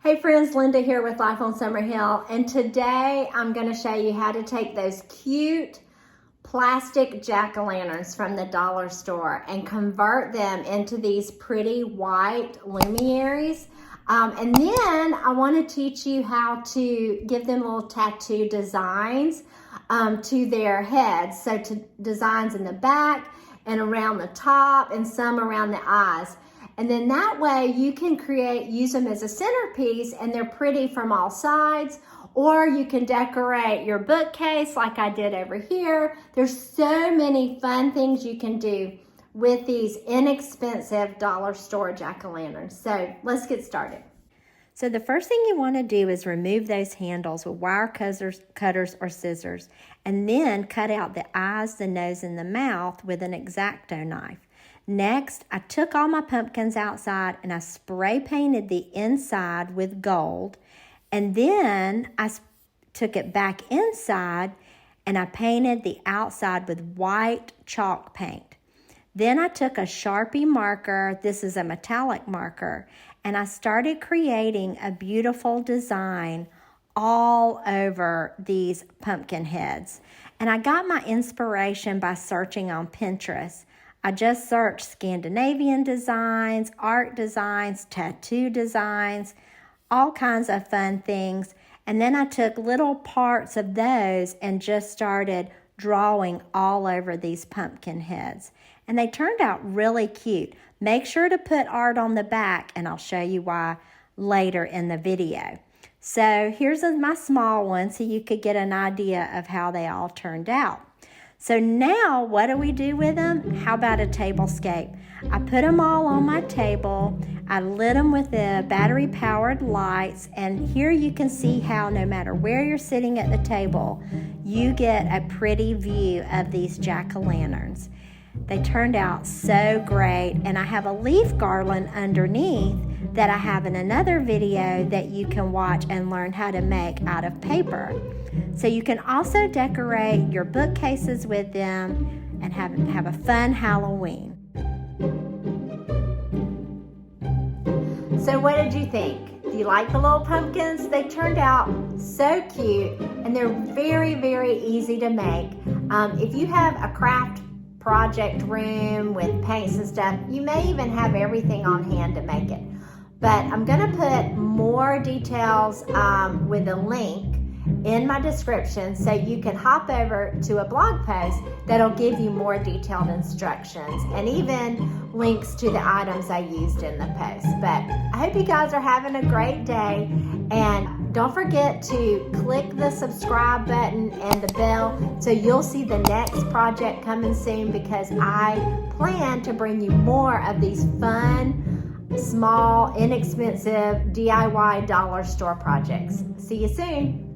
Hey friends, Linda here with Life on Summer Hill, and today I'm going to show you how to take those cute plastic jack-o'-lanterns from the dollar store and convert them into these pretty white luminaries. And then I want to teach you how to give them little tattoo designs to their heads. So designs in the back and around the top and some around the eyes. And then that way you can use them as a centerpiece and they're pretty from all sides, or you can decorate your bookcase like I did over here. There's so many fun things you can do with these inexpensive dollar store jack-o'-lanterns. So let's get started. So the first thing you want to do is remove those handles with wire cutters or scissors, and then cut out the eyes, the nose, and the mouth with an X-Acto knife. Next, I took all my pumpkins outside and I spray painted the inside with gold. And then I took it back inside and I painted the outside with white chalk paint. Then I took a Sharpie marker, this is a metallic marker, and I started creating a beautiful design all over these pumpkin heads. And I got my inspiration by searching on Pinterest. I just searched Scandinavian designs, art designs, tattoo designs, all kinds of fun things. And then I took little parts of those and just started drawing all over these pumpkin heads. And they turned out really cute. Make sure to put art on the back, and I'll show you why later in the video. So here's my small one so you could get an idea of how they all turned out. So now, what do we do with them? How about a tablescape? I put them all on my table. I lit them with the battery-powered lights, and here you can see how no matter where you're sitting at the table, you get a pretty view of these jack-o'-lanterns. They turned out so great, and I have a leaf garland underneath that I have in another video that you can watch and learn how to make out of paper. So you can also decorate your bookcases with them and have a fun Halloween. So what did you think? Do you like the little pumpkins? They turned out so cute, and they're very, very easy to make. If you have a craft project room with paints and stuff, you may even have everything on hand to make it. But I'm gonna put more details with a link in my description so you can hop over to a blog post that'll give you more detailed instructions and even links to the items I used in the post. But I hope you guys are having a great day, and don't forget to click the subscribe button and the bell so you'll see the next project coming soon, because I plan to bring you more of these fun, small, inexpensive DIY dollar store projects. See you soon.